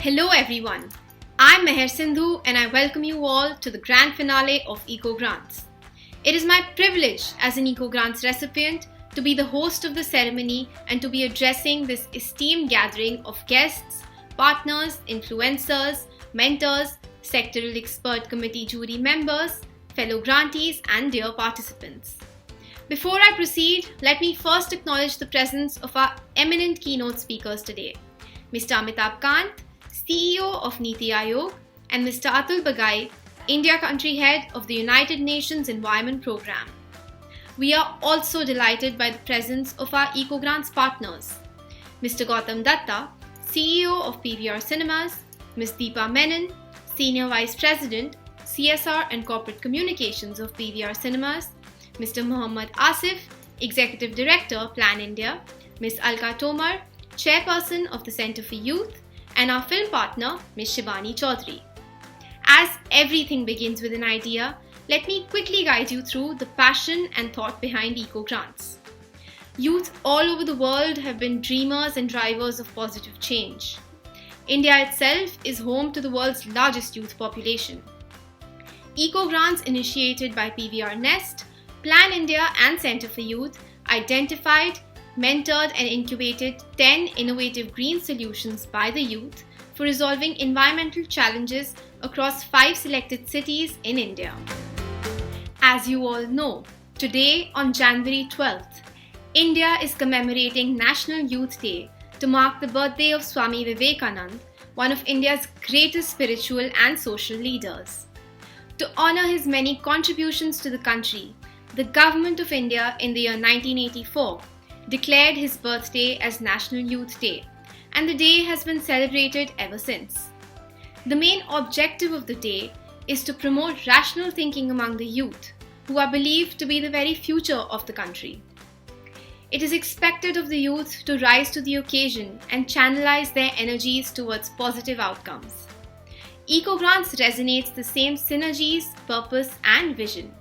Hello everyone, I'm Meher Sindhu and I welcome you all to the grand finale of Eco Grants. It is my privilege as an Eco Grants recipient to be the host of the ceremony and to be addressing this esteemed gathering of guests, partners, influencers, mentors, sectoral expert committee jury members, fellow grantees and dear participants. Before I proceed, let me first acknowledge the presence of our eminent keynote speakers today, Mr Amitabh Kant, CEO of Niti Aayog, and Mr Atul Bagai, India Country Head of the United Nations Environment Programme. We are also delighted by the presence of our Eco Grants partners, Mr Gautam Datta, CEO of PVR Cinemas, Ms Deepa Menon, Senior Vice President, CSR and Corporate Communications of PVR Cinemas, Mr Muhammad Asif, Executive Director, Plan India, Ms Alka Tomar, Chairperson of the Centre for Youth, and our film partner, Ms Shibani Chaudhary. As everything begins with an idea, let me quickly guide you through the passion and thought behind Eco Grants. Youth all over the world have been dreamers and drivers of positive change. India itself is home to the world's largest youth population. Eco Grants initiated by PVR NEST, Plan India and Centre for Youth identified, mentored and incubated 10 innovative green solutions by the youth for resolving environmental challenges across 5 selected cities in India. As you all know, today on January 12th, India is commemorating National Youth Day to mark the birthday of Swami Vivekananda, one of India's greatest spiritual and social leaders. To honour his many contributions to the country, the Government of India in the year 1984 declared his birthday as National Youth Day, and the day has been celebrated ever since. The main objective of the day is to promote rational thinking among the youth, who are believed to be the very future of the country. It is expected of the youth to rise to the occasion and channelize their energies towards positive outcomes. Eco Grants resonates the same synergies, purpose and vision.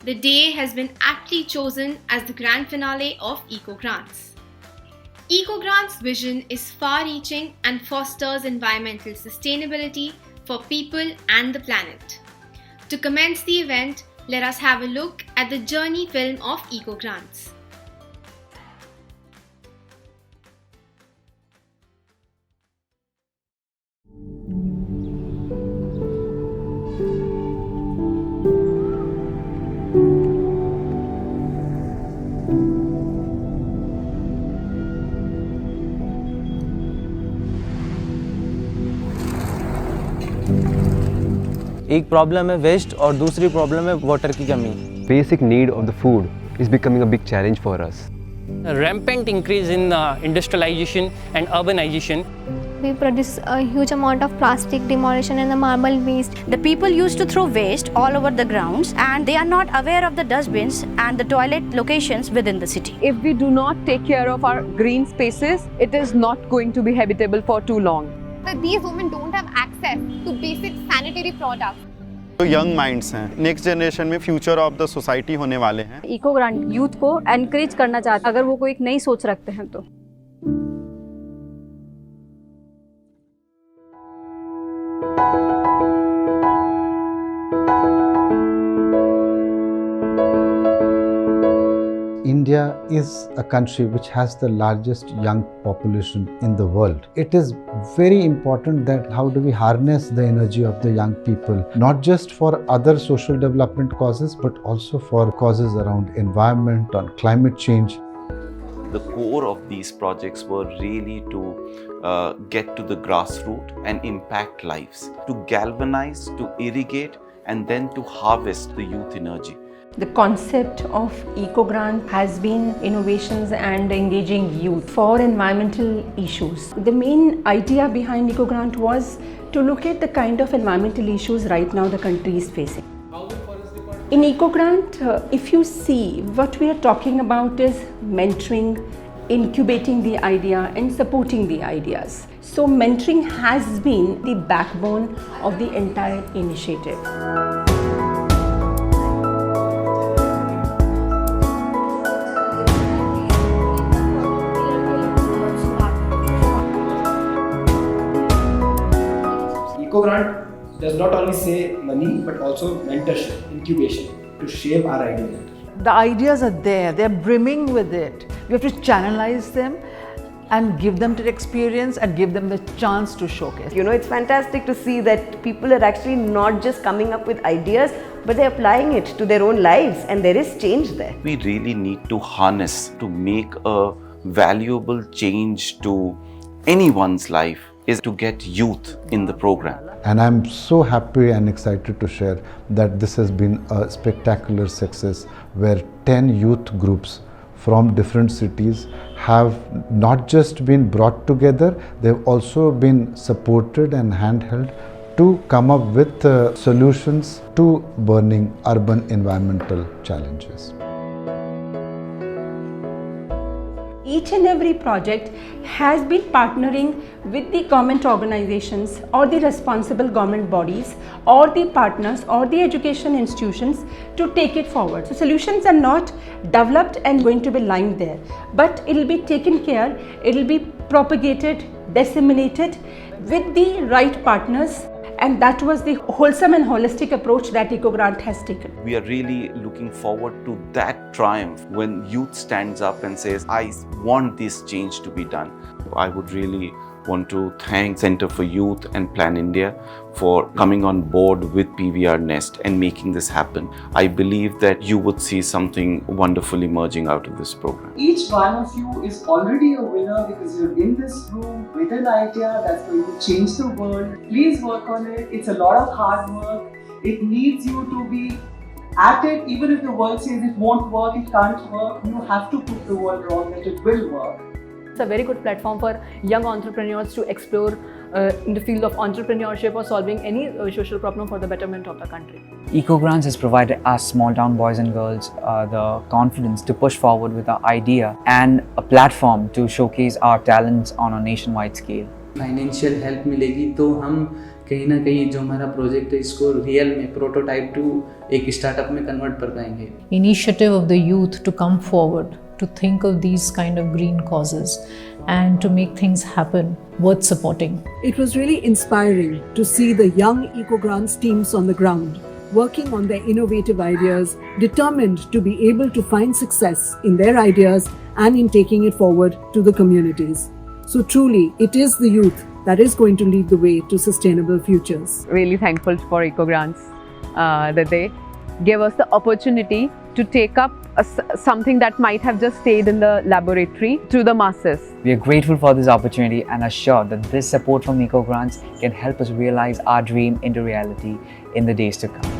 The day has been aptly chosen as the grand finale of Eco Grants. Eco Grants' vision is far-reaching and fosters environmental sustainability for people and the planet. To commence the event, let us have a look at the journey film of Eco Grants. एक problem है waste और दूसरी problem है water की कमी. Basic need of the food is becoming a big challenge for us. A rampant increase in industrialization and urbanization. We produce a huge amount of plastic demolition and the marble waste. The people used to throw waste all over the grounds and they are not aware of the dustbins and the toilet locations within the city. If we do not take care of our green spaces, it is not going to be habitable for too long. But these women don't have access to basic sanitary products. तो young minds हैं, next generation में future of the society होने वाले हैं. Eco grant youth को encourage करना चाहते हैं अगर वो कोई एक नई सोच रखते हैं तो. India is a country which has the largest young population in the world. It is very important that how do we harness the energy of the young people, not just for other social development causes, but also for causes around environment, on climate change. The core of these projects were really to get to the grassroots and impact lives, to galvanize, to irrigate, and then to harvest the youth energy. The concept of Eco Grant has been innovations and engaging youth for environmental issues. The main idea behind Eco Grant was to look at the kind of environmental issues right now the country is facing. In Eco Grant, if you see, what we are talking about is mentoring, incubating the idea and supporting the ideas. So mentoring has been the backbone of the entire initiative. does not only say money but also mentorship, incubation to shape our idea. The ideas are there, they're brimming with it. We have to channelize them and give them to the experience and give them the chance to showcase. You know, it's fantastic to see that people are actually not just coming up with ideas, but they're applying it to their own lives, and there is change there. We really need to harness to make a valuable change to anyone's life is to get youth in the program. And I'm so happy and excited to share that this has been a spectacular success where 10 youth groups from different cities have not just been brought together, they've also been supported and handheld to come up with solutions to burning urban environmental challenges. Each and every project has been partnering with the government organizations or the responsible government bodies or the partners or the education institutions to take it forward. So solutions are not developed and going to be lying there, but it will be taken care, it will be propagated, disseminated with the right partners. And that was the wholesome and holistic approach that EcoGrant has taken. We are really looking forward to that triumph when youth stands up and says, I want this change to be done. I would really want to thank Center for Youth and Plan India for coming on board with PVR NEST and making this happen. I believe that you would see something wonderful emerging out of this program. Each one of you is already a winner because you're in this room with an idea that's going to change the world. Please work on it. It's a lot of hard work. It needs you to be at it. Even if the world says it won't work, it can't work, you have to prove the world wrong that it will work. It's a very good platform for young entrepreneurs to explore in the field of entrepreneurship or solving any social problem for the betterment of the country. EcoGrants has provided us small town boys and girls the confidence to push forward with our idea and a platform to showcase our talents on a nationwide scale. Financial help मिलेगी तो हम कहीं ना कहीं जो हमारा project है इसको रियल में प्रोटोटाइप टू एक स्टार्टअप में कन्वर्ट कर पाएंगे. Initiative of the youth to come forward to think of these kind of green causes and to make things happen worth supporting. It was really inspiring to see the young EcoGrants teams on the ground working on their innovative ideas, determined to be able to find success in their ideas and in taking it forward to the communities. So truly, it is the youth that is going to lead the way to sustainable futures. Really thankful for EcoGrants that they gave us the opportunity to take up something that might have just stayed in the laboratory to the masses. We are grateful for this opportunity and are sure that this support from EcoGrants can help us realize our dream into reality in the days to come.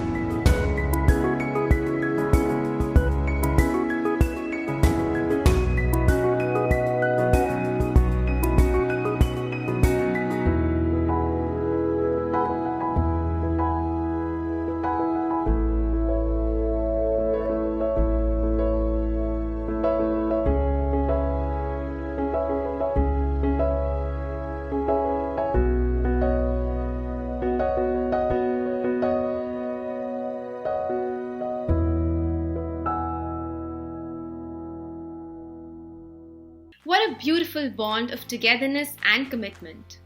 What a beautiful bond of togetherness and commitment.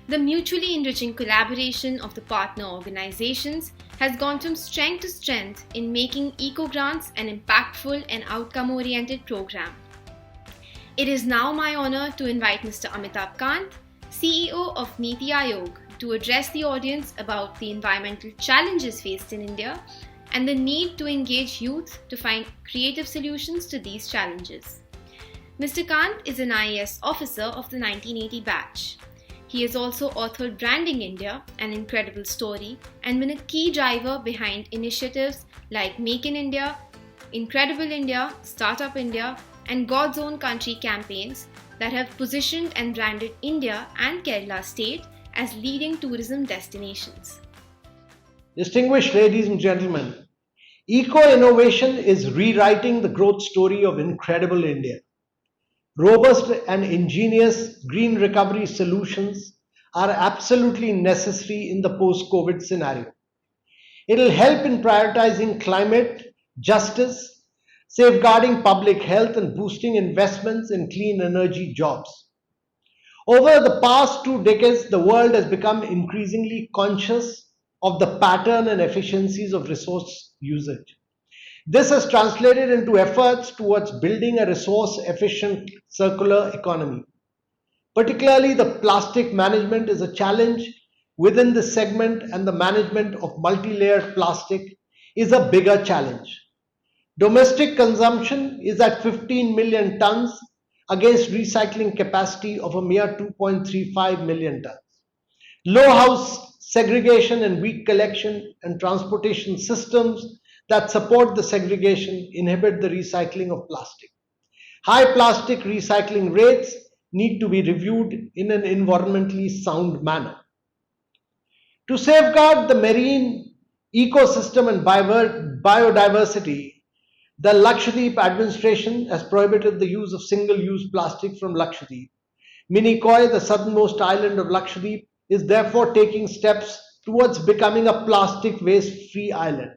The mutually enriching collaboration of the partner organizations has gone from strength to strength in making EcoGrants an impactful and outcome-oriented program. It is now my honor to invite Mr Amitabh Kant, CEO of Niti Aayog, to address the audience about the environmental challenges faced in India and the need to engage youth to find creative solutions to these challenges. Mr. Kant is an IAS officer of the 1980 batch. He has also authored Branding India, an incredible story, and been a key driver behind initiatives like Make in India, Incredible India, Startup India, and God's Own Country campaigns that have positioned and branded India and Kerala state as leading tourism destinations. Distinguished ladies and gentlemen, eco-innovation is rewriting the growth story of Incredible India. Robust and ingenious green recovery solutions are absolutely necessary in the post-COVID scenario. It will help in prioritizing climate, justice, safeguarding public health and boosting investments in clean energy jobs. Over the past 2 decades, the world has become increasingly conscious of the pattern and efficiencies of resource usage. This has translated into efforts towards building a resource-efficient circular economy. Particularly, the plastic management is a challenge within this segment, and the management of multi-layered plastic is a bigger challenge. Domestic consumption is at 15 million tons against recycling capacity of a mere 2.35 million tons. Low house segregation and weak collection and transportation systems that support the segregation inhibit the recycling of plastic. High plastic recycling rates need to be reviewed in an environmentally sound manner. To safeguard the marine ecosystem and biodiversity, the Lakshadweep administration has prohibited the use of single-use plastic from Lakshadweep. Minicoy, the southernmost island of Lakshadweep, is therefore taking steps towards becoming a plastic waste-free island.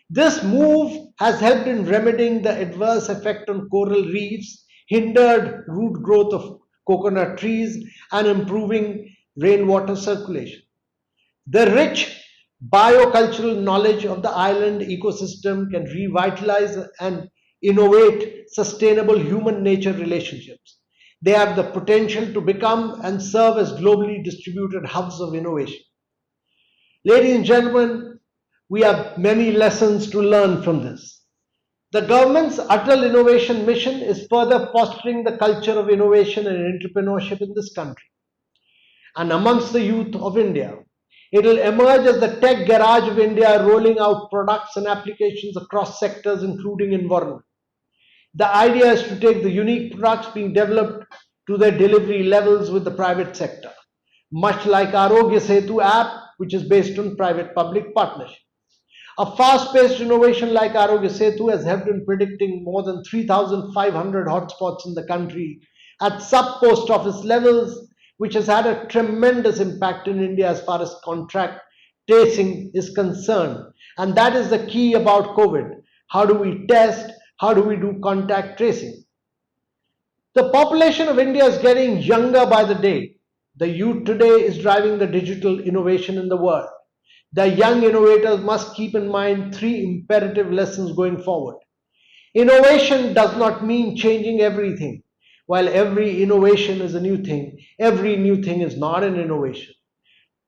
This move has helped in remedying the adverse effect on coral reefs, hindered root growth of coconut trees, and improving rainwater circulation. The rich biocultural knowledge of the island ecosystem can revitalize and innovate sustainable human-nature relationships. They have the potential to become and serve as globally distributed hubs of innovation. Ladies and gentlemen, we have many lessons to learn from this. The government's Atal Innovation Mission is further fostering the culture of innovation and entrepreneurship in this country. And amongst the youth of India, it will emerge as the tech garage of India, rolling out products and applications across sectors, including environment. The idea is to take the unique products being developed to their delivery levels with the private sector, much like Arogya Setu app, which is based on private-public partnership. A fast-paced innovation like Arogya Setu has helped in predicting more than 3,500 hotspots in the country at sub-post office levels, which has had a tremendous impact in India as far as contact tracing is concerned. And that is the key about COVID. How do we test? How do we do contact tracing? The population of India is getting younger by the day. The youth today is driving the digital innovation in the world. The young innovators must keep in mind three imperative lessons going forward. Innovation does not mean changing everything. While every innovation is a new thing, every new thing is not an innovation.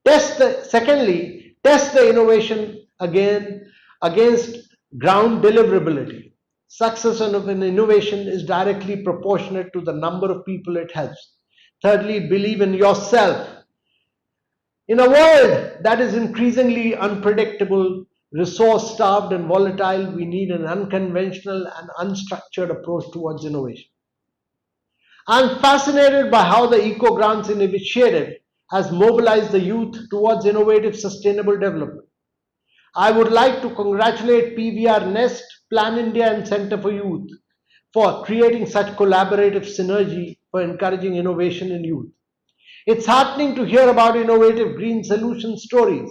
Secondly, test the innovation again against ground deliverability. Success of an innovation is directly proportionate to the number of people it helps. Thirdly, believe in yourself. In a world that is increasingly unpredictable, resource-starved and volatile, we need an unconventional and unstructured approach towards innovation. I'm fascinated by how the Eco Grants Initiative has mobilized the youth towards innovative sustainable development. I would like to congratulate PVR NEST, Plan India and Center for Youth for creating such collaborative synergy for encouraging innovation in youth. It's heartening to hear about innovative green solution stories,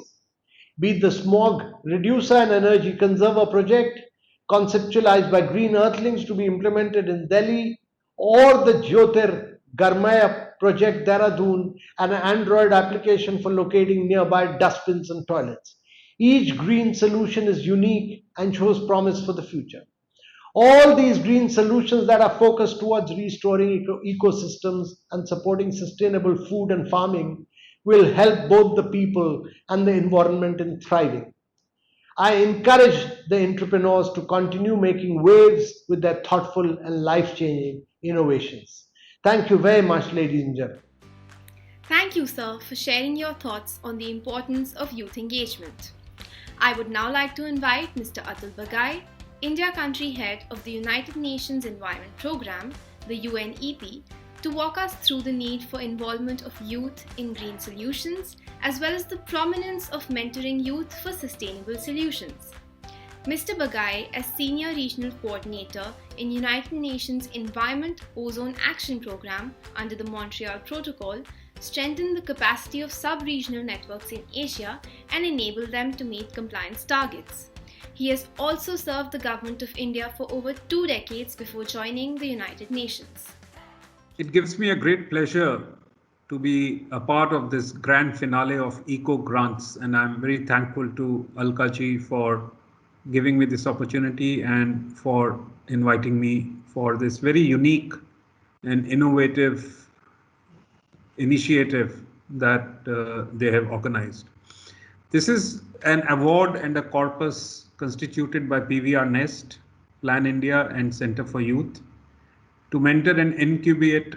be it the smog reducer and energy conserver project conceptualized by green earthlings to be implemented in Delhi, or the Jyotir Garmaya project Dehradun, and an Android application for locating nearby dustbins and toilets. Each green solution is unique and shows promise for the future. All these green solutions that are focused towards restoring ecosystems and supporting sustainable food and farming will help both the people and the environment in thriving. I encourage the entrepreneurs to continue making waves with their thoughtful and life-changing innovations. Thank you very much, ladies and gentlemen. Thank you, sir, for sharing your thoughts on the importance of youth engagement. I would now like to invite Mr. Atul Bagai, India Country Head of the United Nations Environment Programme, the UNEP, to walk us through the need for involvement of youth in green solutions, as well as the prominence of mentoring youth for sustainable solutions. Mr. Bagai, as Senior Regional Coordinator in United Nations Environment Ozone Action Programme under the Montreal Protocol, strengthen the capacity of sub-regional networks in Asia and enable them to meet compliance targets. He has also served the Government of India for over 2 decades before joining the United Nations. It gives me a great pleasure to be a part of this grand finale of Eco Grants, and I'm very thankful to Alka ji for giving me this opportunity and for inviting me for this very unique and innovative initiative that they have organized. This is an award and a corpus constituted by PVR NEST, Plan India and Center for Youth to mentor and incubate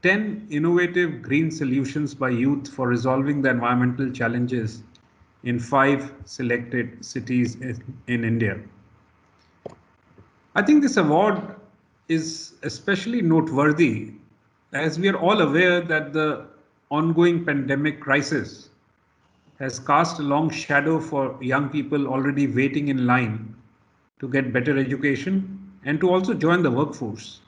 10 innovative green solutions by youth for resolving the environmental challenges in 5 selected cities in India. I think this award is especially noteworthy as we are all aware that the ongoing pandemic crisis has cast a long shadow for young people already waiting in line to get better education and to also join the workforce.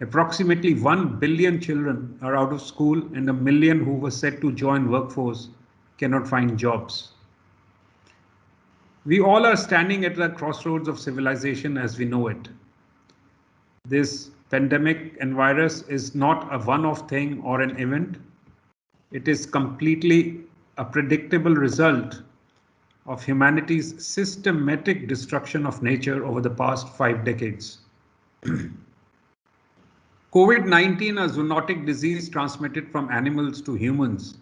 Approximately 1 billion children are out of school and 1 million who were set to join workforce cannot find jobs. We all are standing at the crossroads of civilization as we know it. This pandemic and virus is not a one-off thing or an event. It is completely a predictable result of humanity's systematic destruction of nature over the past 5 decades. COVID-19, a zoonotic disease transmitted from animals to humans,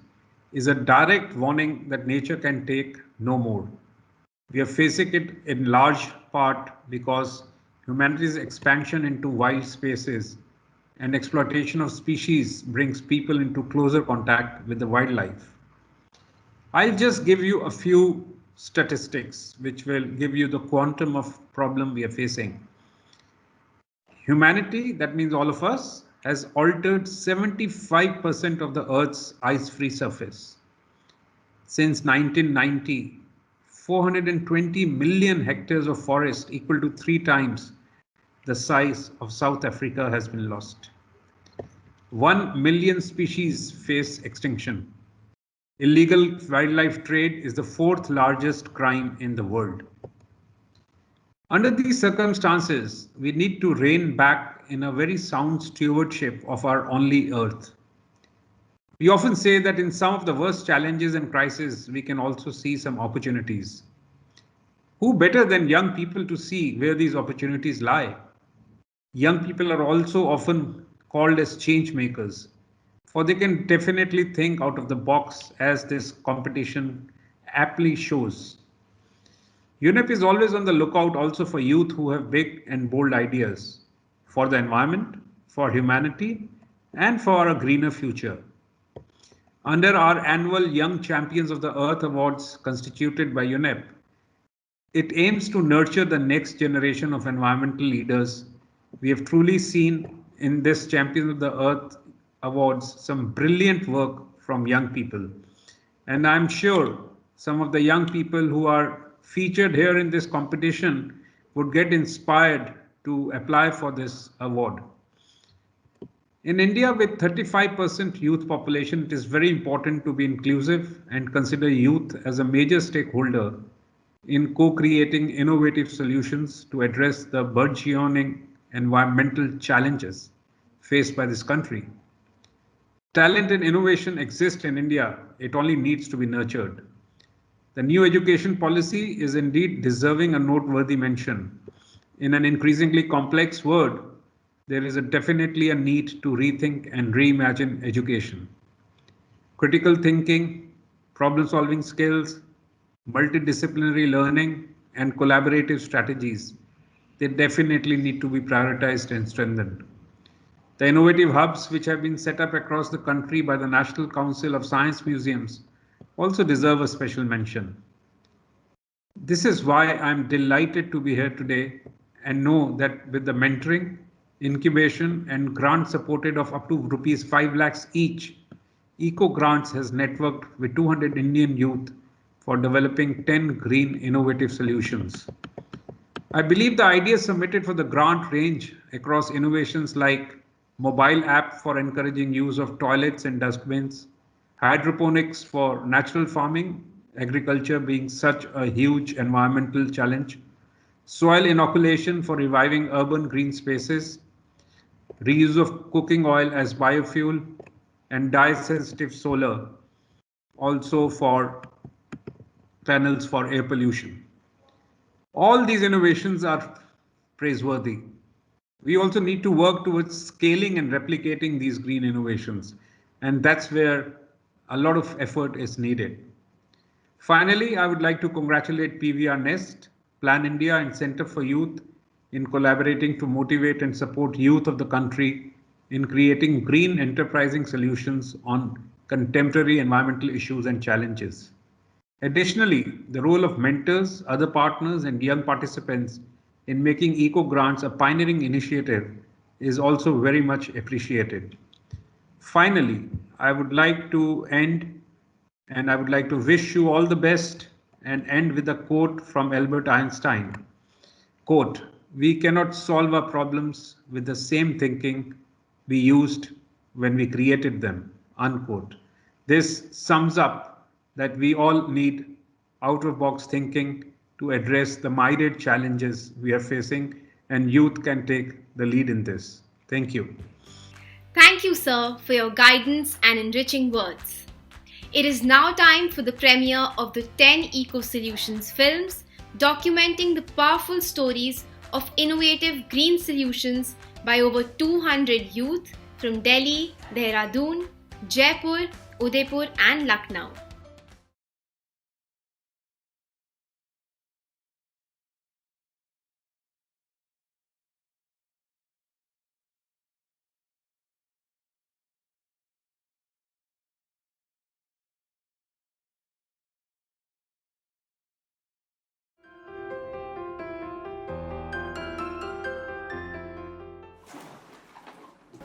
is a direct warning that nature can take no more. We are facing it in large part because humanity's expansion into wild spaces and exploitation of species brings people into closer contact with the wildlife. I'll just give you a few statistics which will give you the quantum of problem we are facing. Humanity, that means all of us, has altered 75% of the Earth's ice-free surface. Since 1990, 420 million hectares of forest, equal to 3 times the size of South Africa, has been lost. 1 million species face extinction. Illegal wildlife trade is the 4th largest crime in the world. Under these circumstances, we need to rein back in a very sound stewardship of our only earth. We often say that in some of the worst challenges and crises, we can also see some opportunities. Who better than young people to see where these opportunities lie? Young people are also often called as change makers, for they can definitely think out of the box, as this competition aptly shows. UNEP is always on the lookout also for youth who have big and bold ideas for the environment, for humanity, and for a greener future. Under our annual Young Champions of the Earth Awards constituted by UNEP, it aims to nurture the next generation of environmental leaders. We have truly seen in this Champions of the Earth Awards some brilliant work from young people. And I'm sure some of the young people who are featured here in this competition would get inspired to apply for this award. In India, with 35% youth population, it is very important to be inclusive and consider youth as a major stakeholder in co-creating innovative solutions to address the burgeoning environmental challenges faced by this country. Talent and innovation exist in India. It only needs to be nurtured. The new education policy is indeed deserving a noteworthy mention. In an increasingly complex world, there is definitely a need to rethink and reimagine education. Critical thinking, problem-solving skills, multidisciplinary learning, and collaborative strategies, they definitely need to be prioritized and strengthened. The innovative hubs which have been set up across the country by the National Council of Science Museums also deserve a special mention. This is why I'm delighted to be here today and know that with the mentoring, incubation and grant supported of up to rupees 5 lakhs each, Eco Grants has networked with 200 Indian youth for developing 10 green innovative solutions. I believe the ideas submitted for the grant range across innovations like mobile app for encouraging use of toilets and dustbins, hydroponics for natural farming, agriculture being such a huge environmental challenge, soil inoculation for reviving urban green spaces, reuse of cooking oil as biofuel, and dye-sensitive solar, also for panels for air pollution. All these innovations are praiseworthy. We also need to work towards scaling and replicating these green innovations, and that's where a lot of effort is needed. Finally, I would like to congratulate PVR NEST, Plan India, and Center for Youth in collaborating to motivate and support youth of the country in creating green enterprising solutions on contemporary environmental issues and challenges. Additionally, the role of mentors, other partners, and young participants in making eco grants a pioneering initiative is also very much appreciated. Finally, I would like to end and I would like to wish you all the best and end with a quote from Albert Einstein. Quote, "We cannot solve our problems with the same thinking we used when we created them." Unquote. This sums up that we all need out-of-box thinking to address the myriad challenges we are facing, and youth can take the lead in this. Thank you. Thank you, sir, for your guidance and enriching words. It is now time for the premiere of the 10 Eco Solutions films documenting the powerful stories of innovative green solutions by over 200 youth from Delhi, Dehradun, Jaipur, Udaipur and Lucknow.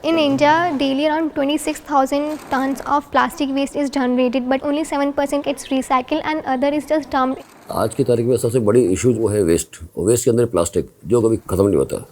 In India, daily around 26,000 tons of plastic waste is generated, but only 7% gets recycled and other is just dumped. आज की तारीख में सबसे बड़ी issues वो है waste, और waste के अंदर प्लास्टिक जो कभी खत्म नहीं होता।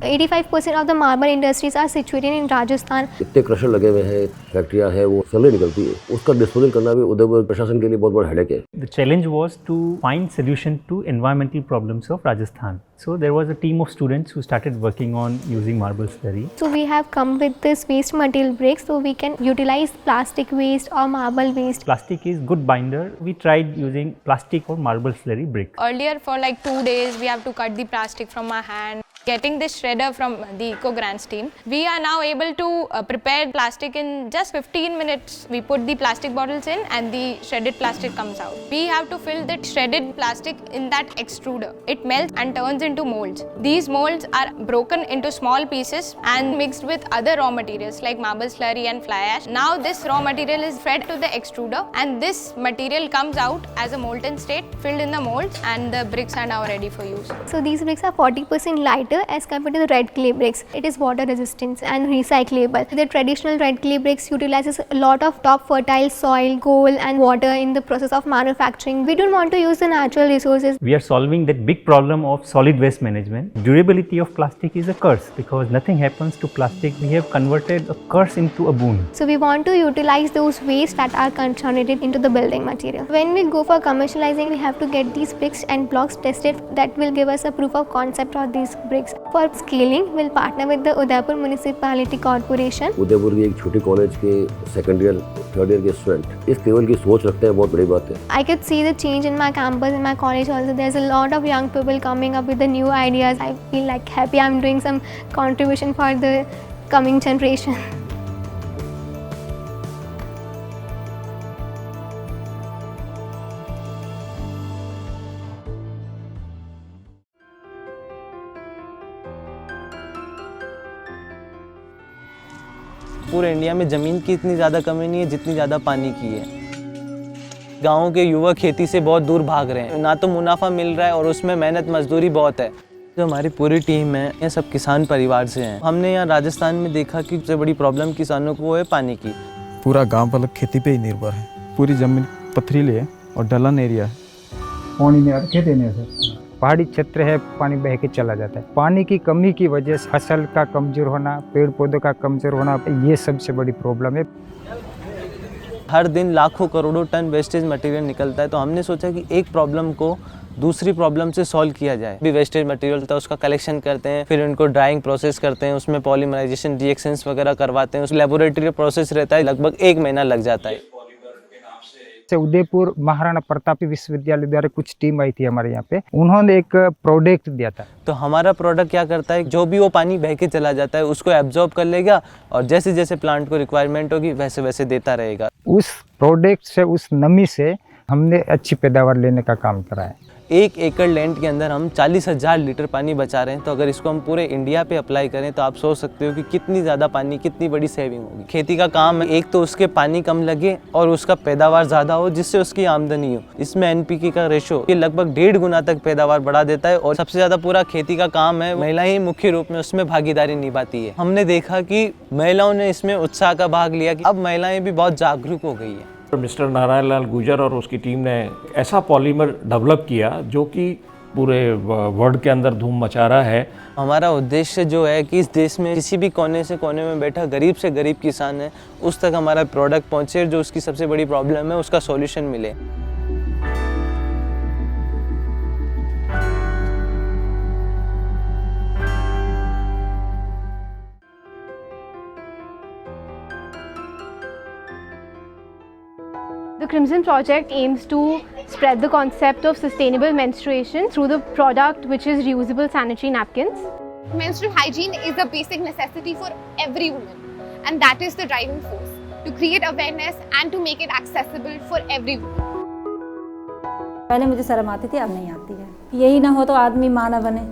85% of the marble industries are situated in Rajasthan. इतने क्रशर लगे हुए हैं, फैक्ट्रियां हैं, वो सैलरी निकलती है, उसका डिस्पोजल करना भी उधर प्रशासन के लिए बहुत बड़ा हेडेक है। The challenge was to find solution to environmental problems of Rajasthan. So there was a team of students who started working on using marble slurry. So we have come with this waste material bricks, so we can utilize plastic waste or marble waste. Plastic is good binder. We tried using plastic or marble slurry brick. Earlier for like 2 days we have to cut the plastic from our hand. Getting this shredder from the Eco Grants team, we are now able to prepare plastic in just 15 minutes. We put the plastic bottles in and the shredded plastic comes out. We have to fill that shredded plastic in that extruder. It melts and turns into molds. These molds are broken into small pieces and mixed with other raw materials like marble slurry and fly ash. Now this raw material is fed to the extruder and this material comes out as a molten state, filled in the molds, and the bricks are now ready for use. So these bricks are 40% lighter as compared to the red clay bricks. It is water resistant and recyclable. The traditional red clay bricks utilizes a lot of top fertile soil, coal and water in the process of manufacturing. We don't want to use the natural resources. We are solving that big problem of solid waste management. Durability of plastic is a curse because nothing happens to plastic. We have converted a curse into a boon. So we want to utilize those waste that are concentrated into the building material. When we go for commercializing, we have to get these bricks and blocks tested. That will give us a proof of concept of these bricks. For scaling, we'll partner with the Udaipur Municipality Corporation. Udaipur की एक छोटी college के second year, third year के student इस level की सोच रखते हैं, बहुत बड़ी बात है। I could see the change in my campus, in my college also. There's a lot of young people coming up with the new ideas. I feel like happy I'm doing some contribution for the coming generation. पूरे India में ज़मीन की इतनी ज़्यादा कमी नहीं है जितनी ज़्यादा पानी की है। गाँव के युवा खेती से बहुत दूर भाग रहे हैं, ना तो मुनाफा मिल रहा है और उसमें मेहनत मजदूरी बहुत है। जो हमारी पूरी टीम है ये सब किसान परिवार से हैं। हमने यहाँ राजस्थान में देखा कि सबसे बड़ी प्रॉब्लम किसानों को वो है पानी की। पूरा गाँव वाला खेती पे ही निर्भर है, पूरी ज़मीन पथरीली है और ढलान एरिया है। पानी नहीं आता खेती नहीं है। पहाड़ी क्षेत्र है, पानी बह के चला जाता है। पानी की कमी की वजह से फसल का कमजोर होना, पेड़ पौधों का कमजोर होना, ये सबसे बड़ी प्रॉब्लम है। हर दिन लाखों करोड़ों टन वेस्टेज मटेरियल निकलता है, तो हमने सोचा कि एक प्रॉब्लम को दूसरी प्रॉब्लम से सॉल्व किया जाए। भी वेस्टेज मटेरियल था उसका कलेक्शन करते हैं, फिर उनको ड्राइंग प्रोसेस करते हैं, उसमें पॉलीमराइजेशन रिएक्शंस वगैरह करवाते हैं। उस लेबोरेटरी प्रोसेस रहता है, लगभग 1 महीना लग जाता है। उदयपुर महाराणा प्रताप विश्वविद्यालय द्वारा कुछ टीम आई थी हमारे यहाँ पे, उन्होंने एक प्रोडक्ट दिया था। तो हमारा प्रोडक्ट क्या करता है, जो भी वो पानी बह के चला जाता है उसको एब्जॉर्ब कर लेगा और जैसे जैसे प्लांट को रिक्वायरमेंट होगी वैसे वैसे देता रहेगा। उस प्रोडक्ट से, उस नमी से हमने अच्छी पैदावार लेने का काम करा है। 1 एकड़ लैंड के अंदर हम 40,000 लीटर पानी बचा रहे हैं। तो अगर इसको हम पूरे इंडिया पे अप्लाई करें तो आप सोच सकते हो कि कितनी ज़्यादा पानी, कितनी बड़ी सेविंग होगी। खेती का काम है, एक तो उसके पानी कम लगे और उसका पैदावार ज़्यादा हो जिससे उसकी आमदनी हो। इसमें एनपीके का रेशो ये लगभग 1.5 गुना तक पैदावार बढ़ा देता है। और सबसे ज़्यादा पूरा खेती का काम है, महिलाएं ही मुख्य रूप में उसमें भागीदारी निभाती है। हमने देखा कि महिलाओं ने इसमें उत्साह का भाग लिया कि अब महिलाएं भी बहुत जागरूक हो गई है। मिस्टर नारायण लाल गुर्जर और उसकी टीम ने ऐसा पॉलीमर डेवलप किया जो कि पूरे वर्ल्ड के अंदर धूम मचा रहा है। हमारा उद्देश्य जो है कि इस देश में किसी भी कोने से कोने में बैठा गरीब से गरीब किसान है उस तक हमारा प्रोडक्ट पहुंचे, जो उसकी सबसे बड़ी प्रॉब्लम है उसका सॉल्यूशन मिले। The Crimson project aims to spread the concept of sustainable menstruation through the product which is reusable sanitary napkins. Menstrual hygiene is a basic necessity for every woman, and that is the driving force to create awareness and to make it accessible for every woman. पहले मुझे शर्म आती थी, अब नहीं आती है। यही ना हो तो आदमी माँ ना बने।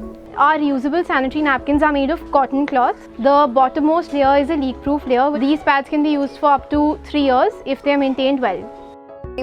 Our reusable sanitary napkins are made of cotton cloth. The bottommost layer is a leak-proof layer. These pads can be used for up to 3 years if they are maintained well.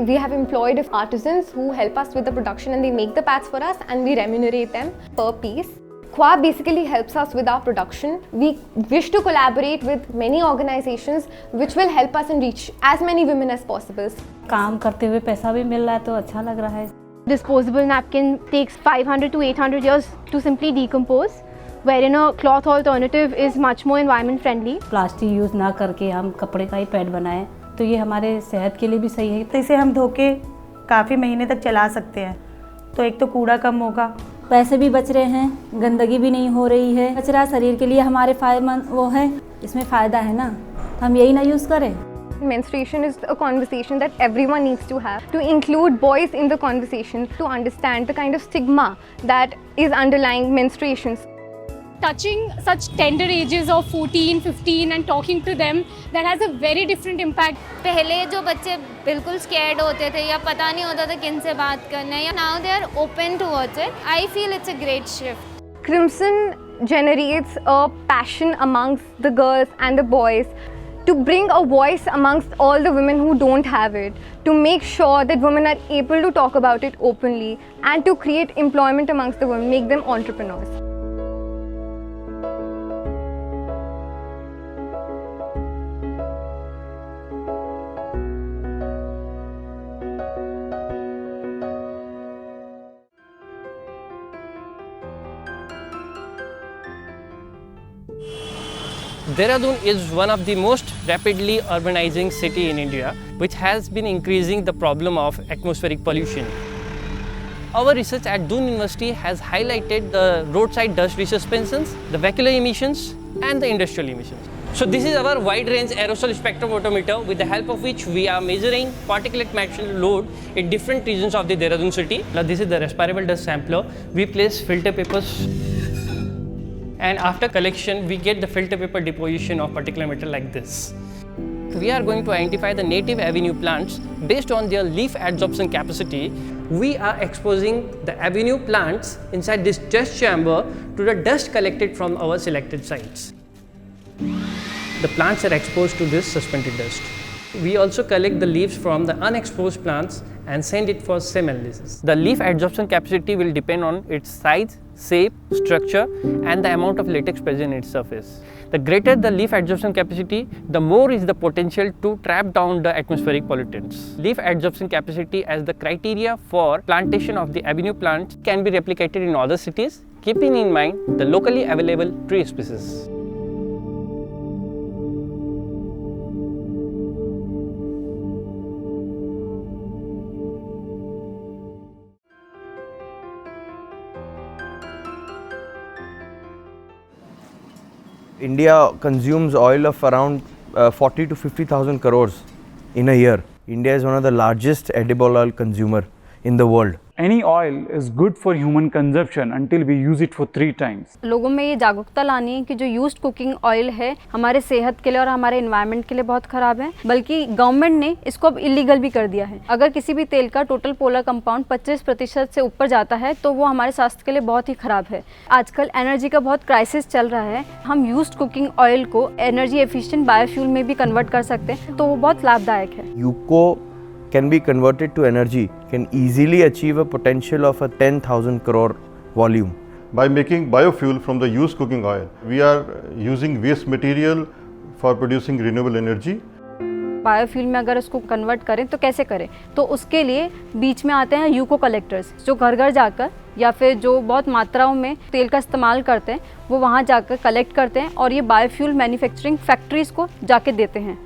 We have employed artisans who help us with the production and they make the pads for us and we remunerate them per piece. Qua basically helps us with our production. We wish to collaborate with many organizations which will help us and reach as many women as possible. काम करते हुए पैसा भी मिल रहा है तो अच्छा लग रहा है। Disposable napkin takes 500 to 800 years to simply decompose, wherein a cloth alternative is much more environment friendly. Plastic use ना करके हम कपड़े का ही पैड बनाएं तो ये हमारे सेहत के लिए भी सही है। तो इसे हम धो के काफ़ी महीने तक चला सकते हैं, तो एक तो कूड़ा कम होगा, पैसे भी बच रहे हैं, गंदगी भी नहीं हो रही है। कचरा शरीर के लिए हमारे फायदेमंद वो है, इसमें फ़ायदा है ना, तो हम यही ना यूज़ करें। Menstruation is a conversation that everyone needs to have, to include boys in the conversation, to understand the kind of stigma that is underlying menstruations. Touching such tender ages of 14, 15 and talking to them, that has a very different impact. पहले जो बच्चे बिल्कुल scared होते थे या पता नहीं होता था किन से बात करना है, now they are open towards it. I feel it's a great shift. Crimson generates a passion amongst the girls and the boys to bring a voice amongst all the women who don't have it, to make sure that women are able to talk about it openly and to create employment amongst the women, make them entrepreneurs. Dehradun is one of the most rapidly urbanizing city in India, which has been increasing the problem of atmospheric pollution. Our research at Doon University has highlighted the roadside dust resuspensions, the vehicular emissions and the industrial emissions. So this is our wide range aerosol spectrophotometer, with the help of which we are measuring particulate matter load in different regions of the Dehradun city. Now this is the respirable dust sampler. We place filter papers, and after collection we get the filter paper deposition of particulate matter like this. We are going to identify the native avenue plants based on their leaf adsorption capacity. We are exposing the avenue plants inside this dust chamber to the dust collected from our selected sites. The plants are exposed to this suspended dust. We also collect the leaves from the unexposed plants and send it for SEM analysis. The leaf adsorption capacity will depend on its size, shape, structure and the amount of latex present in its surface. The greater the leaf adsorption capacity, the more is the potential to trap down the atmospheric pollutants. Leaf adsorption capacity as the criteria for plantation of the avenue plants can be replicated in other cities, keeping in mind the locally available tree species. India consumes oil of around 40 to 50,000 crores in a year. India is one of the largest edible oil consumer in the world. Any oil is good for human consumption until we use it for 3 times. लोगों में ये जागरूकता लानी है कि जो used cooking oil है हमारे सेहत के लिए और हमारे एनवायरनमेंट के लिए बहुत ख़राब है, बल्कि गवर्नमेंट ने इसको अब इलीगल भी कर दिया है। अगर किसी भी तेल का टोटल पोलर कंपाउंड 25% से ऊपर जाता है तो वो हमारे स्वास्थ्य के लिए बहुत ही ख़राब है। आजकल एनर्जी का बहुत क्राइसिस चल रहा है, हम यूज्ड कुकिंग ऑयल को एनर्जी एफिशिएंट बायोफ्यूल में भी कन्वर्ट कर सकते हैं, तो वो बहुत लाभदायक है। UCO can be converted to energy, can easily achieve a potential of a 10,000 crore volume. By making biofuel from the used cooking oil, we are using waste material for producing renewable energy. Biofuel में अगर उसको convert करें तो कैसे करें, तो उसके लिए बीच में आते हैं यूको कलेक्टर्स, जो घर घर जाकर या फिर जो बहुत मात्राओं में तेल का इस्तेमाल करते हैं वो वहाँ जाकर कलेक्ट करते हैं और ये बायोफ्यूल मैन्युफैक्चरिंग फैक्ट्रीज को जाके देते हैं।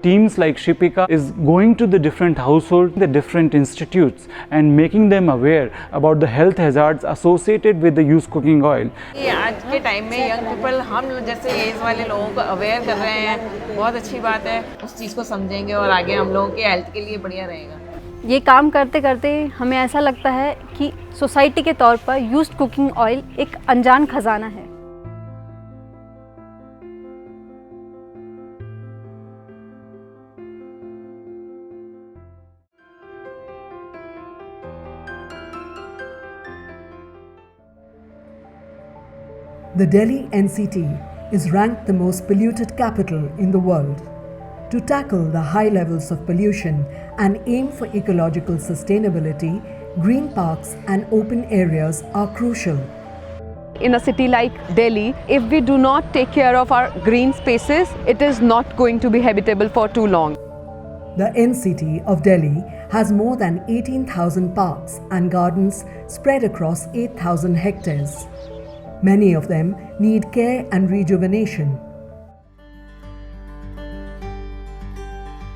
Teams like Shipika is going to the different households, the different institutes and making them aware about the health hazards associated with the used cooking oil. ये आज के टाइम में यंग पीपल हम जैसे एज वाले लोगों को अवेयर कर रहे हैं, बहुत अच्छी बात है। उस चीज़ को समझेंगे और आगे हम लोगों के हेल्थ के लिए बढ़िया रहेगा। ये काम करते करते हमें ऐसा लगता है कि सोसाइटी के तौर पर यूज्ड कुकिंग ऑयल एक अनजान खजाना है। The Delhi NCT is ranked the most polluted capital in the world. To tackle the high levels of pollution and aim for ecological sustainability, green parks and open areas are crucial. In a city like Delhi, if we do not take care of our green spaces, it is not going to be habitable for too long. The NCT of Delhi has more than 18,000 parks and gardens spread across 8,000 hectares. Many of them need care and rejuvenation.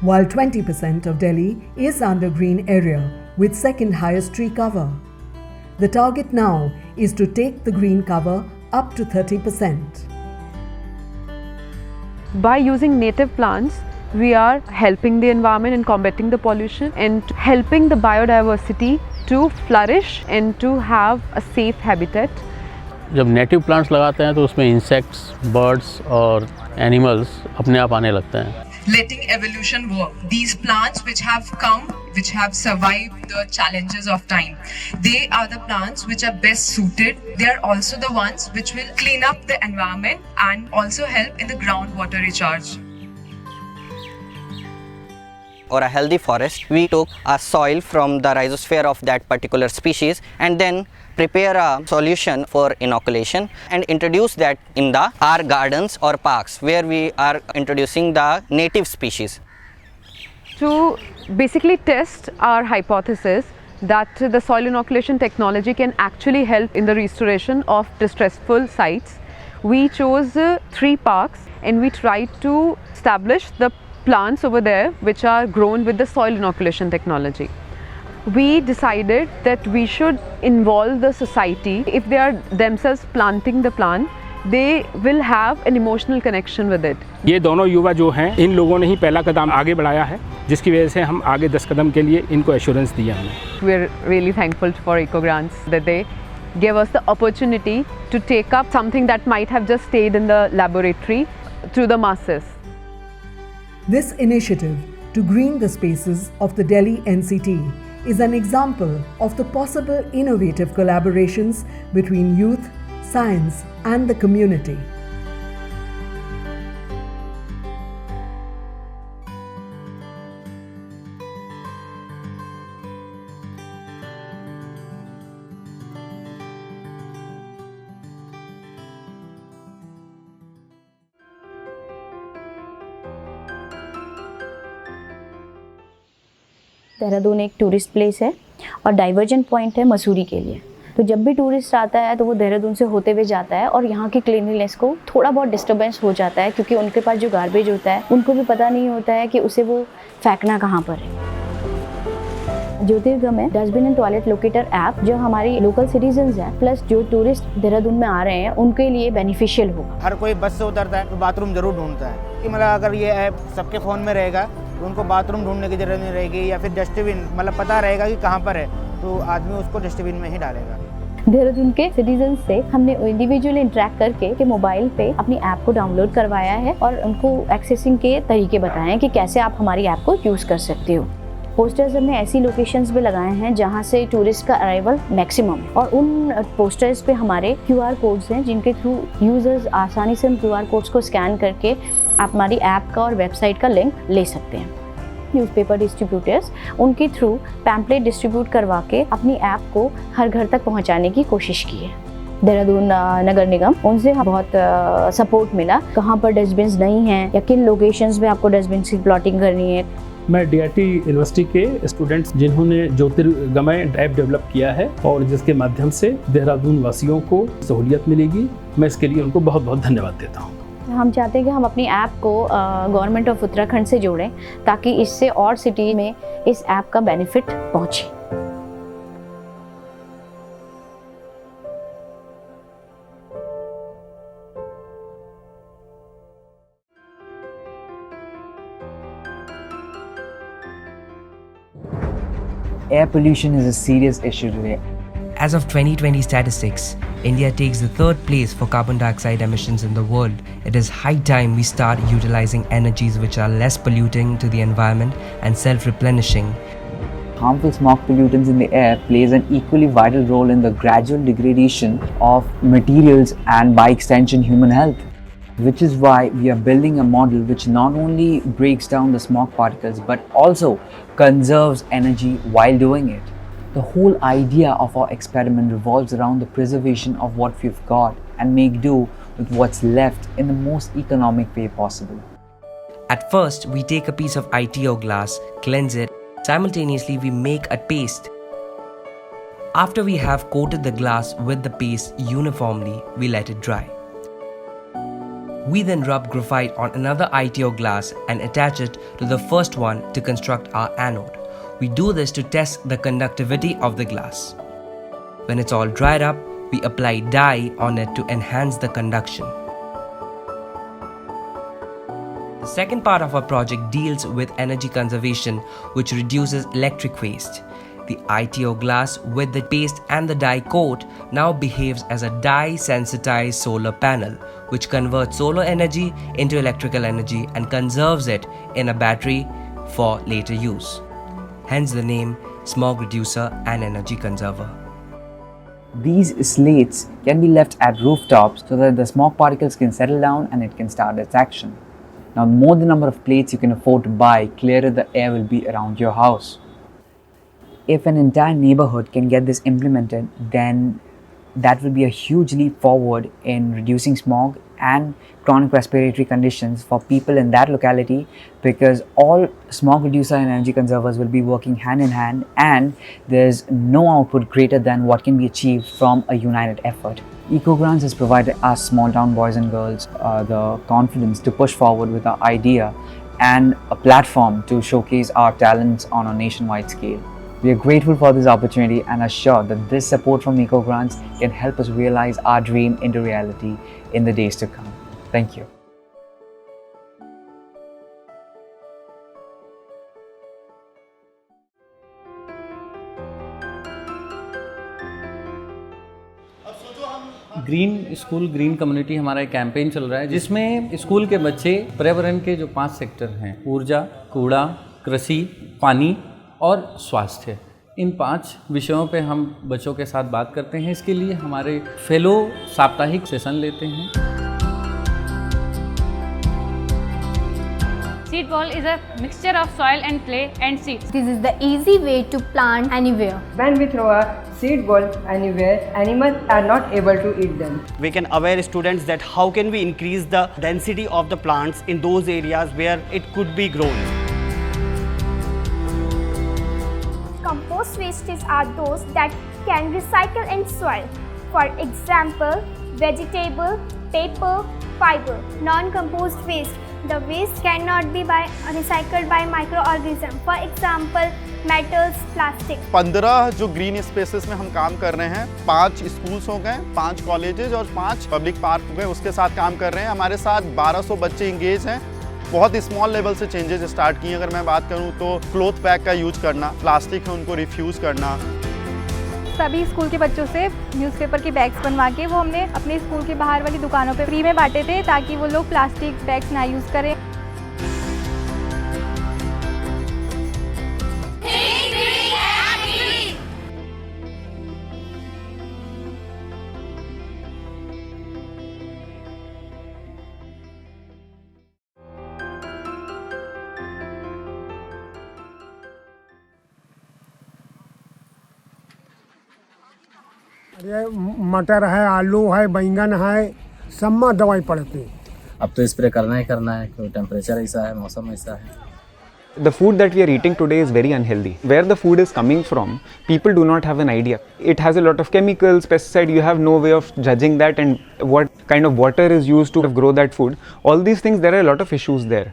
While 20% of Delhi is under green area with second highest tree cover. The target now is to take the green cover up to 30%. By using native plants, we are helping the environment and combating the pollution and helping the biodiversity to flourish and to have a safe habitat. जब native plants लगाते हैं तो उसमें insects, birds और animals अपने आप आने लगते हैं। Letting evolution work. These plants which have come, which have survived the challenges of time, they are the plants which are best suited. They are also the ones which will clean up the environment and also help in the groundwater recharge. Or a healthy forest, we took a soil from the rhizosphere of that particular species and then prepare a solution for inoculation and introduce that in our gardens or parks where we are introducing the native species. To basically test our hypothesis that the soil inoculation technology can actually help in the restoration of distressful sites, we chose 3 parks and we tried to establish the plants over there which are grown with the soil inoculation technology. We decided that we should involve the society. If they are themselves planting the plant, they will have an emotional connection with it. ये दोनों युवा जो हैं, इन लोगों ने ही पहला कदम आगे बढ़ाया है, जिसकी वजह से हम आगे 10 कदम के लिए इनको एश्योरेंस दिया हमने। We are really thankful for Eco Grants that they gave us the opportunity to take up something that might have just stayed in the laboratory to the masses. This initiative to green the spaces of the Delhi NCT is an example of the possible innovative collaborations between youth, science and the community. Dehradun एक tourist place है और diversion point है मसूरी के लिए। तो जब भी tourist आता है तो वो देहरादून से होते हुए जाता है और यहाँ की क्लीनलीनेस को थोड़ा बहुत डिस्टर्बेंस हो जाता है, क्योंकि उनके पास जो गार्बेज होता है उनको भी पता नहीं होता है कि उसे वो फेंकना कहाँ पर है। Jyotirgamay dustbin and toilet locator app जो हमारी लोकल सिटीजन्स हैं प्लस जो टूरिस्ट देहरादून में आ रहे हैं उनके लिए बेनिफिशियल होगा। हर कोई बस से उतरता है तो बाथरूम जरूर ढूंढता है कि मतलब अगर ये ऐप सबके फ़ोन में रहेगा तो उनको बाथरूम ढूंढने की ज़रूरत नहीं रहेगी, या फिर डस्टबिन मतलब पता रहेगा कि कहाँ पर है तो आदमी उसको डस्टबिन में ही डालेगा। देहरादून के सिटीजन से हमने इंडिविजुअली इंटरेक्ट करके के मोबाइल पे अपनी ऐप को डाउनलोड करवाया है और उनको एक्सेसिंग के तरीके बताए हैं कि कैसे आप हमारी ऐप को यूज़ कर सकते हो। पोस्टर्स हमने ऐसी लोकेशंस पे लगाए हैं जहां से टूरिस्ट का अराइवल मैक्सिमम है और उन पोस्टर्स पे हमारे QR कोड्स हैं जिनके थ्रू यूजर्स आसानी से उन QR कोड्स को स्कैन करके आप हमारी ऐप का और वेबसाइट का लिंक ले सकते हैं। न्यूज़पेपर डिस्ट्रीब्यूटर्स उनके थ्रू पैम्पलेट डिस्ट्रीब्यूट करवा के अपनी ऐप को हर घर तक पहुंचाने की कोशिश की है। देहरादून नगर निगम उनसे बहुत सपोर्ट मिला, कहाँ पर डस्टबिन्स नहीं हैं या किन लोकेशंस में आपको डस्टबिन की प्लॉटिंग करनी है। मैं DIT यूनिवर्सिटी के स्टूडेंट्स जिन्होंने ज्योतिर्गमय ऐप डेवलप किया है और जिसके माध्यम से देहरादून वासियों को सहूलियत मिलेगी, मैं इसके लिए उनको बहुत बहुत धन्यवाद देता हूँ। हम चाहते हैं कि हम अपनी ऐप को गवर्नमेंट ऑफ उत्तराखंड से जोड़ें ताकि इससे और सिटी में इस ऐप का बेनिफिट पहुँचे। Air pollution is a serious issue today. As of 2020 statistics, India takes the 3rd place for carbon dioxide emissions in the world. It is high time we start utilizing energies which are less polluting to the environment and self-replenishing. Harmful smoke pollutants in the air plays an equally vital role in the gradual degradation of materials and by extension human health. Which is why we are building a model which not only breaks down the smog particles but also conserves energy while doing it. The whole idea of our experiment revolves around the preservation of what we've got and make do with what's left in the most economic way possible. At first, we take a piece of ITO glass, cleanse it. Simultaneously, we make a paste. After we have coated the glass with the paste uniformly, we let it dry. We then rub graphite on another ITO glass and attach it to the first one to construct our anode. We do this to test the conductivity of the glass. When it's all dried up, we apply dye on it to enhance the conduction. The second part of our project deals with energy conservation, which reduces electric waste. The ITO glass with the paste and the dye coat now behaves as a dye-sensitized solar panel, which converts solar energy into electrical energy and conserves it in a battery for later use. Hence the name Smog Reducer and Energy Conserver. These slates can be left at rooftops so that the smog particles can settle down and it can start its action. Now, the more the number of plates you can afford to buy, clearer the air will be around your house. If an entire neighborhood can get this implemented, then that will be a huge leap forward in reducing smog and chronic respiratory conditions for people in that locality, because all smog reducer and energy conservers will be working hand in hand, and there's no output greater than what can be achieved from a united effort. EcoGrants has provided us small town boys and girls the confidence to push forward with our idea and a platform to showcase our talents on a nationwide scale. We are grateful for this opportunity and are sure that this support from EcoGrants can help us realize our dream into reality in the days to come. Thank you. Green school green community हमारा एक campaign चल रहा है जिसमें school के बच्चे पर्यावरण के जो 5 सेक्टर हैं, ऊर्जा, कूड़ा, कृषि, पानी और स्वास्थ्य, इन 5 विषयों पे हम बच्चों के साथ बात करते हैं। इसके लिए हमारे फेलो साप्ताहिक सेशन लेते हैं। Seed ball is a mixture of soil and clay and seeds. This is the easy way to plant anywhere. When we throw a seed ball anywhere, animals are not able to eat them. We can aware students that how can we increase the density of the plants in those areas where it could be grown. Compost wastes are those that can recycle in soil. For example, vegetable, paper, fiber. Non-compost waste The waste cannot be recycled by microorganisms. For example, metals, plastic. 15 जो green spaces में हम काम कर रहे हैं, 5 schools हो गए, 5 colleges और 5 पब्लिक पार्क हो गए, उसके साथ काम कर रहे हैं। हमारे साथ 1200 बच्चे इंगेज हैं। बहुत स्मॉल लेवल से चेंजेस स्टार्ट किए। अगर मैं बात करूं तो क्लॉथ बैग का यूज करना, प्लास्टिक है उनको रिफ्यूज़ करना। सभी स्कूल के बच्चों से न्यूज़पेपर के बैग्स बनवा के वो हमने अपने स्कूल के बाहर वाली दुकानों पे फ्री में बांटे थे, ताकि वो लोग प्लास्टिक बैग्स ना यूज़ करें। ये मटर है, आलू है, बैंगन है, सब में दवाई पड़ती है। अब तो स्प्रे करना ही करना है क्योंकि टेम्परेचर ऐसा है, मौसम ऐसा है। The food that we are eating today is very unhealthy. Where the food is coming from, people do not have an idea. It has a lot of chemicals, pesticide, you have no way of judging that, and what kind of water is used to grow that food. All these things, there are a lot of issues there.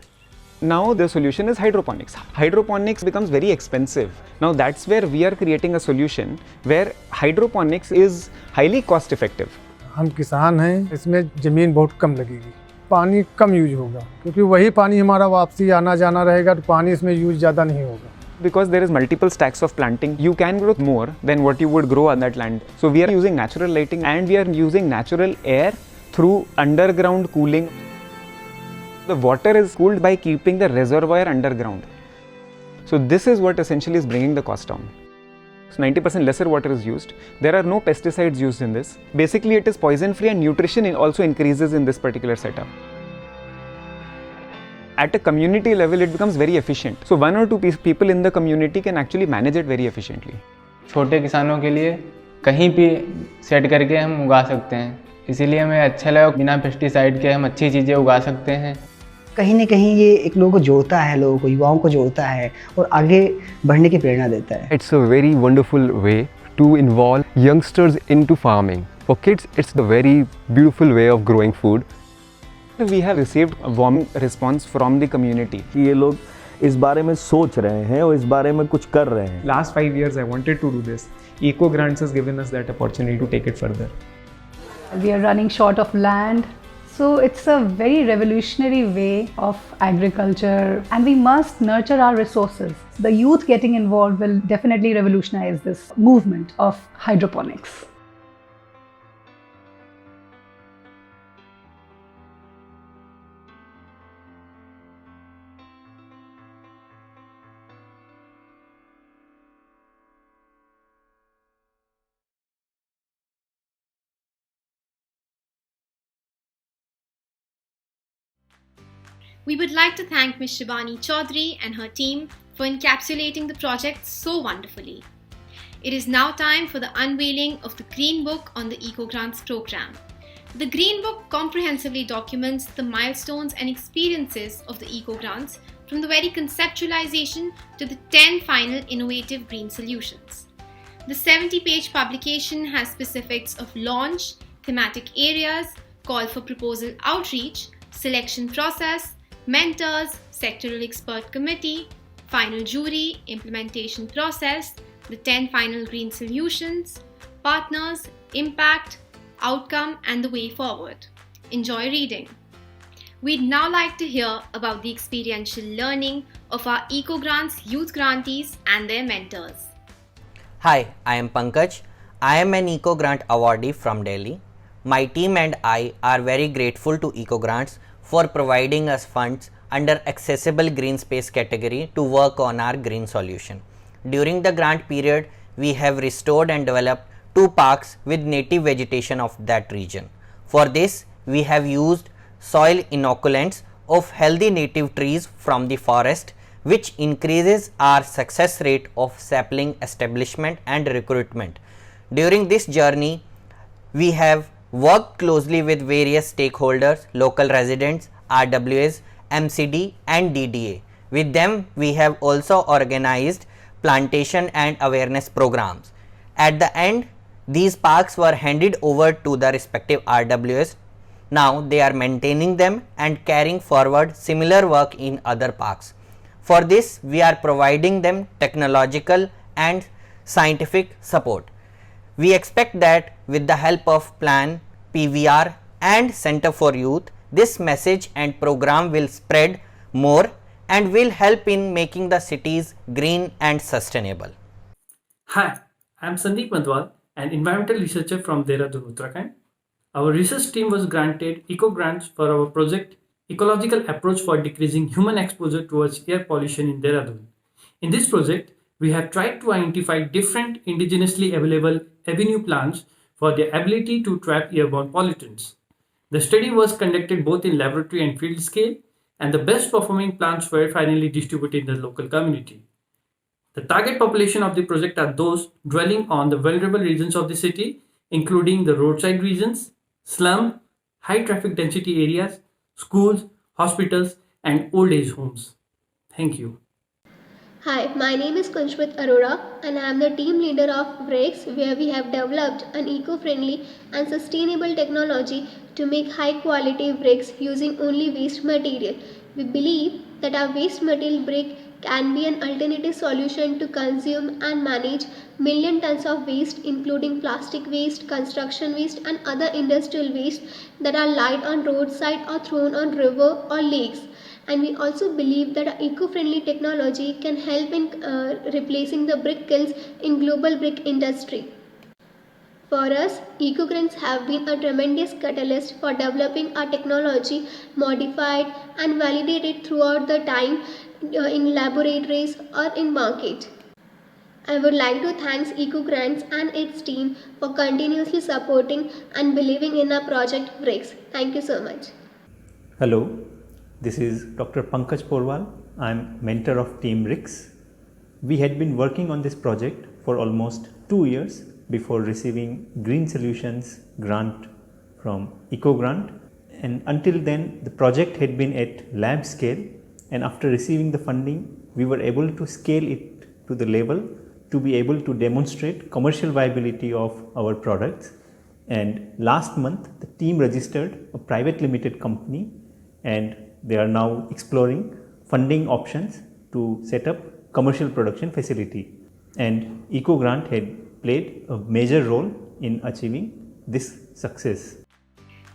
Now the solution is hydroponics. Hydroponics becomes very expensive. Now that's where we are creating a solution where hydroponics is highly cost effective. हम किसान हैं, इसमें ज़मीन बहुत कम लगेगी, पानी कम use होगा, क्योंकि वही पानी हमारा वापसी आना जाना रहेगा, तो पानी इसमें यूज ज़्यादा नहीं होगा। Because there is multiple stacks of planting, you can grow more than what you would grow on that land. So we are using natural lighting and we are using natural air through underground cooling. The water is cooled by keeping the reservoir underground. So this is what essentially is bringing the cost down. So 90% lesser water is used. There are no pesticides used in this. Basically it is poison free and nutrition also increases in this particular setup. At a community level it becomes very efficient. So 1 or 2 people in the community can actually manage it very efficiently. छोटे किसानों के लिए कहीं भी set करके हम उगा सकते हैं, इसीलिए हमें अच्छा लगा। बिना पेस्टिसाइड के हम अच्छी चीज़ें उगा सकते हैं। कहीं ना कहीं ये एक लोगों को जोड़ता है, लोगों को, युवाओं को जोड़ता है और आगे बढ़ने की प्रेरणा देता है। It's a very wonderful way to involve youngsters into farming. For kids, it's the very beautiful way of growing food. We have received a warm response from the community. ये लोग इस बारे में सोच रहे हैं और इस बारे में कुछ कर रहे हैं। Last 5 years I wanted to do this. Eco Grants has given us that opportunity to take it further. We are running short of land. So it's a very revolutionary way of agriculture and we must nurture our resources. The youth getting involved will definitely revolutionize this movement of hydroponics. We would like to thank Ms. Shibani Chaudhary and her team for encapsulating the project so wonderfully. It is now time for the unveiling of the Green Book on the Eco Grants program. The Green Book comprehensively documents the milestones and experiences of the Eco Grants from the very conceptualization to the 10 final innovative green solutions. The 70-page publication has specifics of launch, thematic areas, call for proposal outreach, selection process, mentors, sectoral expert committee, final jury, implementation process, the 10 final green solutions, partners, impact, outcome and the way forward. Enjoy reading. We'd now like to hear about the experiential learning of our Eco Grants youth grantees and their mentors. Hi, I am Pankaj. I am an Eco Grant awardee from Delhi. My team and I are very grateful to Eco Grants for providing us funds under accessible green space category to work on our green solution. During the grant period, we have restored and developed 2 parks with native vegetation of that region. For this, we have used soil inoculants of healthy native trees from the forest, which increases our success rate of sapling establishment and recruitment. During this journey, we have worked closely with various stakeholders, local residents, RWAs, MCD and DDA. With them, we have also organized plantation and awareness programs. At the end, these parks were handed over to the respective RWAs Now they are maintaining them and carrying forward similar work in other parks. For this, we are providing them technological and scientific support. We expect that with the help of Plan, PVR and Center for Youth, this message and program will spread more and will help in making the cities green and sustainable. Hi, I am Sandeep Madwal, an environmental researcher from Dehradun, Uttarakhand. Our research team was granted eco grants for our project Ecological Approach for Decreasing Human Exposure Towards Air Pollution in Dehradun. In this project, we have tried to identify different indigenously available avenue plants for their ability to trap airborne pollutants. The study was conducted both in laboratory and field scale, and the best performing plants were finally distributed in the local community. The target population of the project are those dwelling on the vulnerable regions of the city, including the roadside regions, slum, high traffic density areas, schools, hospitals, and old age homes. Thank you. Hi, my name is Kunshprit Arora and I am the team leader of Bricks, where we have developed an eco-friendly and sustainable technology to make high-quality bricks using only waste material. We believe that our waste material brick can be an alternative solution to consume and manage million tons of waste, including plastic waste, construction waste and other industrial waste that are laid on roadside or thrown on river or lakes. And we also believe that eco-friendly technology can help in replacing the brick kilns in global brick industry. For us, eco-grants have been a tremendous catalyst for developing our technology, modified and validated throughout the time in laboratories or in market. I would like to thank EcoGrants and its team for continuously supporting and believing in our project Bricks. Thank you so much. Hello, this is Dr. Pankaj Porwal. I am mentor of Team Bricks. We had been working on this project for almost 2 years before receiving Green Solutions grant from EcoGrant, and until then the project had been at lab scale, and after receiving the funding we were able to scale it to the level to be able to demonstrate commercial viability of our products. And last month the team registered a private limited company and they are now exploring funding options to set up commercial production facility, and EcoGrant had played a major role in achieving this success.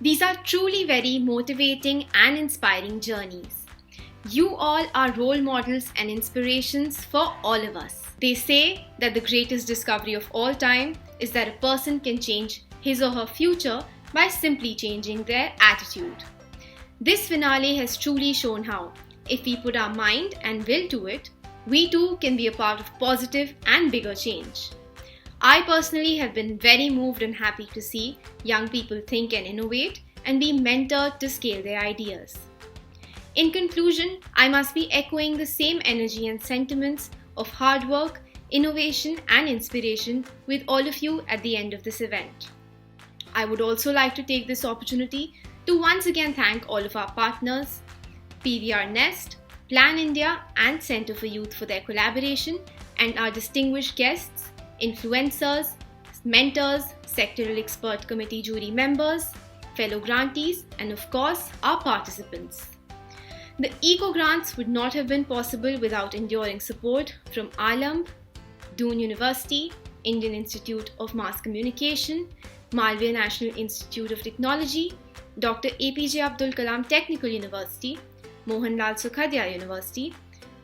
These are truly very motivating and inspiring journeys. You all are role models and inspirations for all of us. They say that the greatest discovery of all time is that a person can change his or her future by simply changing their attitude. This finale has truly shown how, if we put our mind and will to it, we too can be a part of positive and bigger change. I personally have been very moved and happy to see young people think and innovate and be mentored to scale their ideas. In conclusion, I must be echoing the same energy and sentiments of hard work, innovation and inspiration with all of you at the end of this event. I would also like to take this opportunity to once again thank all of our partners, PVR NEST, Plan India and Center for Youth for their collaboration, and our distinguished guests, influencers, mentors, sectoral expert committee jury members, fellow grantees, and of course, our participants. The Eco Grants would not have been possible without enduring support from ILUMB, Doon University, Indian Institute of Mass Communication, Malviya National Institute of Technology, Dr. APJ Abdul Kalam Technical University, Mohanlal Sukhadiya University,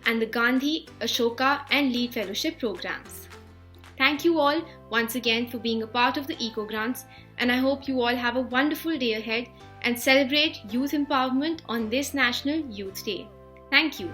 and the Gandhi, Ashoka and LEAD Fellowship programs. Thank you all once again for being a part of the Eco Grants, and I hope you all have a wonderful day ahead and celebrate youth empowerment on this National Youth Day. Thank you.